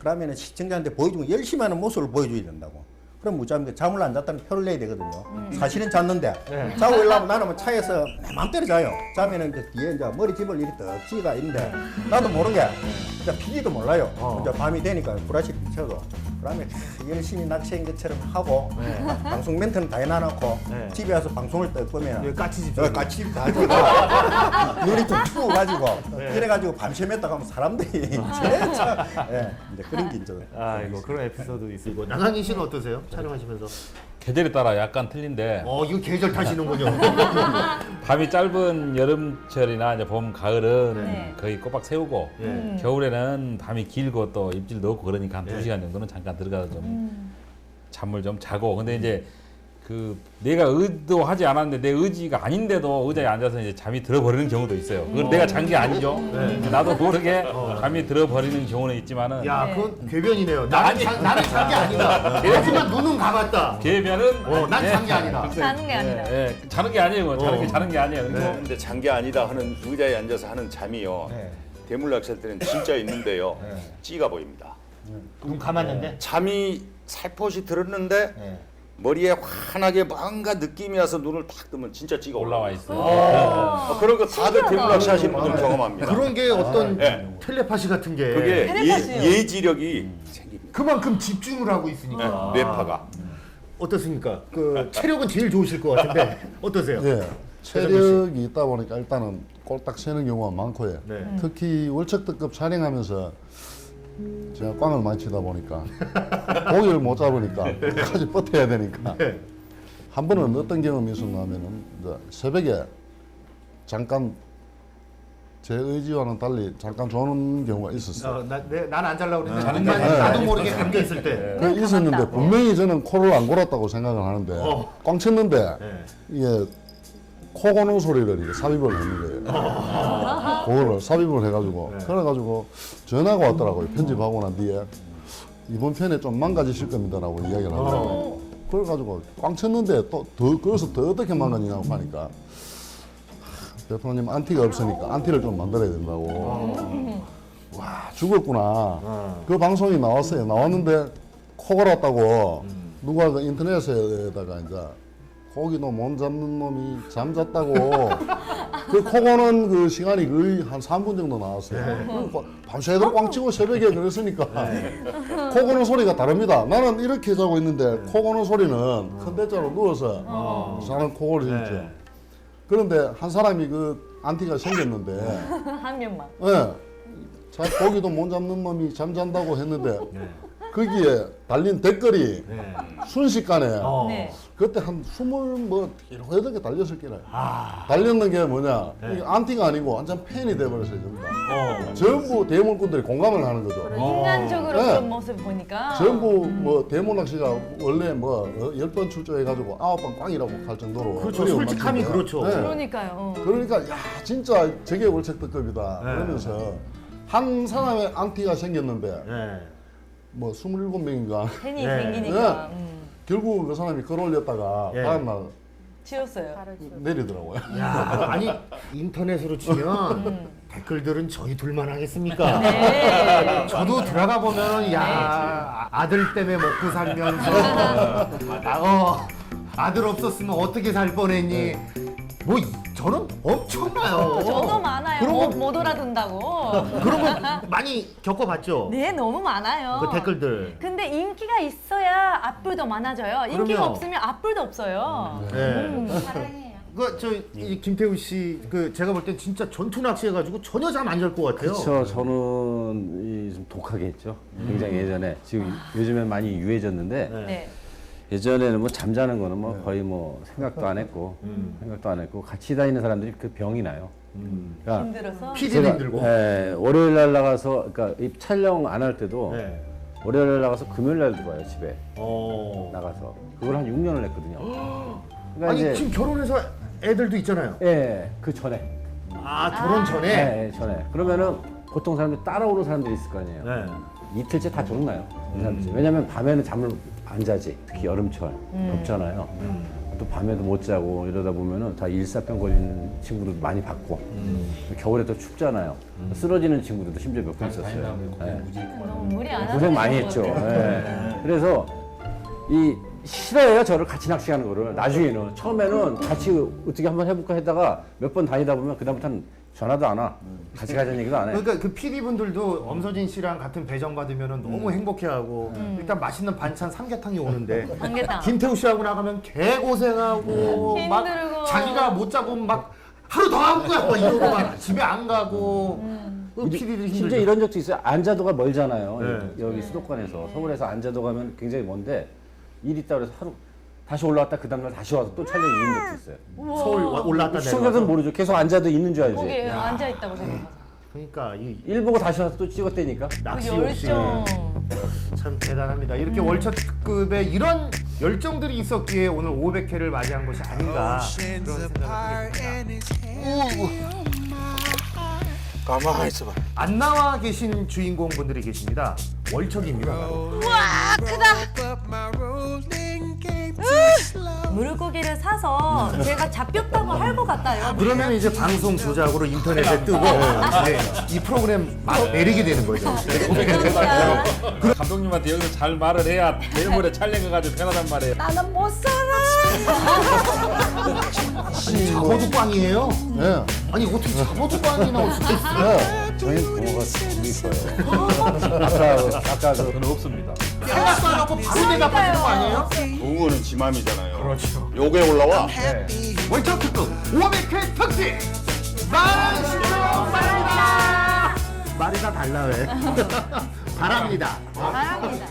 그러면 시청자한테 보여주고 열심히 하는 모습을 보여줘야 된다고. 그럼 무자면 잠을 안 잤다는 표를 내야 되거든요. 사실은 잤는데 자고 일어나면 나는 뭐 차에서 내 맘대로 자요. 자면은 이제 뒤에 이제 머리집을 이렇게 떡지가 있는데 나도 모르게 이제 PD도 몰라요. 이제 밤이 되니까 불안실이 비쳐도 그러면 열심히 낚시한 것처럼 하고 방송 멘트는 다 해놔놓고 집에 와서 방송을 딱 보면 까치집 까치집 다 하고 눈이 좀 추워가지고 이래가지고 밤새면다 가면 사람들이 진짜 이제 그런 게 있죠. 이거 그런 에피소드 있고 나강희 씨는 어떠세요? 촬영하시면서 계절에 따라 약간 틀린데. 이거 계절 타시는군요. 밤이 짧은 여름철이나 이제 봄, 가을은 거의 꼬박 세우고 겨울에는 밤이 길고 또 입질도 없고 그러니까 한 2시간 정도는 잠깐 들어가서 좀 잠을 좀 자고. 근데 이제 그 내가 의도하지 않았는데 내 의지가 아닌데도 의자에 앉아서 이제 잠이 들어버리는 경우도 있어요. 그건 내가 잔 게 아니죠. 나도 모르게 잠이 들어버리는 경우는 있지만은. 야, 그건 궤변이네요. 나는 잔 게 아니다. 하지만 눈은 감았다. 궤변은 난 잔 게 아니다. 자는 게 아니다. 자는 게 아니에요. 뭐. 자는 게 아니에요. 그리고 근데 잔 게 아니다 하는 의자에 앉아서 하는 잠이요. 대물 낚시할 때는 진짜 있는데요. 찌가 보입니다. 눈 감았는데? 잠이 살포시 들었는데 머리에 환하게 뭔가 느낌이 와서 눈을 탁 뜨면 진짜 찌가 올라와 있어요. 그런 거 다들 대물 낚시 하시는 분들 경험합니다. 그런 게 어떤 텔레파시 같은 게. 그게 예지력이 생깁니다. 그만큼 집중을 하고 있으니까. 뇌파가. 어떻습니까? 그 체력은 제일 좋으실 것 같은데 어떠세요? 예. 체력이 있다 보니까 일단은 꼴딱 새는 경우가 많고요. 특히 월척특급 촬영하면서 제가 꽝을 많이 치다 보니까 고기를 못 잡으니까 끝까지 버텨야 되니까 한 번은 어떤 경험이 있었냐면은 이제 새벽에 잠깐 제 의지와는 달리 잠깐 조는 경우가 있었어요. 난 안 잘라고 그랬는데 나도 모르게 감겨 있을 때. 그 있었는데 분명히 저는 코를 안 골았다고 생각을 하는데 꽝 쳤는데 이게 코 고는 소리를 이제 삽입을 했는 거예요. 그거를 삽입을 해가지고 그래가지고 전화가 왔더라고요. 편집하고 난 뒤에 이번 편에 좀 망가지실 겁니다라고 이야기를 하더라고요. 그래가지고 꽝 쳤는데 또 더 그래서 더 어떻게 망가지냐고 하니까 대통령님 안티가 없으니까 안티를 좀 만들어야 된다고. 와 죽었구나. 그 방송이 나왔어요. 나왔는데 코 골았다고 누가 그 인터넷에다가 이제 고기도 못 잡는 놈이 잠잤다고 그 코 고는 그 시간이 거의 한 3분 정도 나왔어요. 밤새도록 꽝 치고 새벽에 그랬으니까 코 고는 소리가 다릅니다. 나는 이렇게 자고 있는데 코 고는 소리는 큰 대자로 누워서 사는 코 고르셨죠. 그런데 한 사람이 그 안티가 생겼는데 한 명만. 예. 자 고기도 못 잡는 놈이 잠잔다고 했는데 거기에 달린 댓글이 순식간에 그때 한 28개 달렸을 거라. 달렸는 게 뭐냐? 이게 안티가 아니고 완전 팬이 돼버렸어요, 전부 다. 전부 대물꾼들이 공감을 하는 거죠. 인간적으로 그런 모습 보니까. 전부 뭐 대물 낚시가 원래 뭐 10번 출조해가지고 9번 꽝이라고 할 정도로. 그렇죠. 솔직함이 그렇죠. 그러니까요. 그러니까 야 진짜 저게 월척특급이다. 그러면서 한 사람의 안티가 생겼는데 뭐 27명인가 팬이 생기니까. 결국 그 사람이 글 올렸다가 다음날 지웠어요. 내리더라고요. 야, 아니 인터넷으로 치면 댓글들은 저희 둘만 하겠습니까? 네. 저도 들어가 보면 야 아들 때문에 먹고 살면서 아들 없었으면 어떻게 살 뻔했니? 뭐 저는 엄청나요. 저도 많아요. 그런 거 못 알아둔다고. 그런 거 많이 겪어봤죠? 네, 너무 많아요. 그 댓글들. 근데 인기가 있어야 악플도 많아져요. 인기가 그럼요. 없으면 악플도 없어요. 이 김태우 씨, 제가 볼 땐 진짜 전투 낚시 해가지고 전혀 잠 안 잘 것 같아요. 그렇죠. 저는 좀 독하게 했죠. 굉장히 예전에. 지금 요즘엔 많이 유해졌는데 네. 예전에는 뭐 잠자는 거는 뭐 거의 뭐 생각도 안 했고 같이 다니는 사람들이 그 병이 나요. 그러니까 힘들어서? 피디도 힘들고. 월요일 날 나가서 그러니까 이 촬영 안 할 때도 월요일 날 나가서 금요일 날 들어와요 집에. 나가서 그걸 한 6년을 했거든요. 그러니까 아니 이제 지금 결혼해서 애들도 있잖아요. 예, 그 전에. 결혼 전에? 네, 전에. 그러면은 보통 사람들 따라오는 사람들이 있을 거 아니에요. 이틀째 다 졸나요. 이 사람들이. 왜냐면 밤에는 잠을 안 자지. 특히 여름철 덥잖아요. 또 밤에도 못 자고 이러다 보면은 다 일사병 걸리는 친구들도 많이 봤고 겨울에 또 춥잖아요. 쓰러지는 친구들도 심지어 몇 분 있었어요. 너무 무리 안 하는 고생 많이 했죠. 그래서 이 싫어해요 저를 같이 낚시하는 거를. 나중에는 처음에는 같이 어떻게 한번 해볼까 했다가 몇 번 다니다 보면 그다음부터는 전화도 안 와. 같이 가자는 얘기도 안 해. 그러니까 그 PD분들도 엄서진 씨랑 같은 배정 받으면 너무 행복해하고 일단 맛있는 반찬 삼계탕이 오는데 삼계탕. 김태우 씨하고 나가면 개고생하고 막 힘들고. 자기가 못 잡으면 막 하루 더 하고 가요 막 이러고 막 집에 안 가고 PD들이 심지어 힘들죠. 이런 적도 있어요. 안자도가 멀잖아요. 여기 수도권에서 서울에서 안자도 가면 굉장히 먼데 일 있다 그래서 하루 다시 올라왔다 그 다음날 다시 와서 또 촬영 이은 적도 있어요. 서울 올라왔다 시청자들은 모르죠. 계속 안자도 있는 줄 알지. 거기에 앉아 있다고 생각하죠. 그러니까 이 일 보고 다시 와서 또 찍었다니까. 낚시 욕심 참 대단합니다. 이렇게 월척 특급의 이런 열정들이 있었기에 오늘 500회를 맞이한 것이 아닌가 그런 생각을 하게 됩니다. 가만히 있어봐. 안 나와 계신 주인공분들이 계십니다. 월척입니다. 바로. 우와 크다. 물고기를 사서 제가 잡혔다고 할 것 같아요. 그러면 이제 방송 조작으로 인터넷에 뜨고 네, 이 프로그램 내리게 되는 거죠. 그 감독님한테 여기서 잘 말을 해야 내일 모레 촬영해가지고 편하단 말이에요. 나는 못 살아. 아니 잡어도 꽝이에요? 네. 아니 어떻게 잡어도 꽝이 나올 수가 있어요? 저희 붕어가 너무 이뻐요. 아까 저는 없습니다. 해놨어놓고 바로 대답하시는 거 아니에요? 붕어는 지맘이잖아요. 그렇죠. 요게 올라와. 월척 특급 500회 특집 많은 신청 바랍니다. 말이 다 달라 왜? 바랍니다. 바랍니다.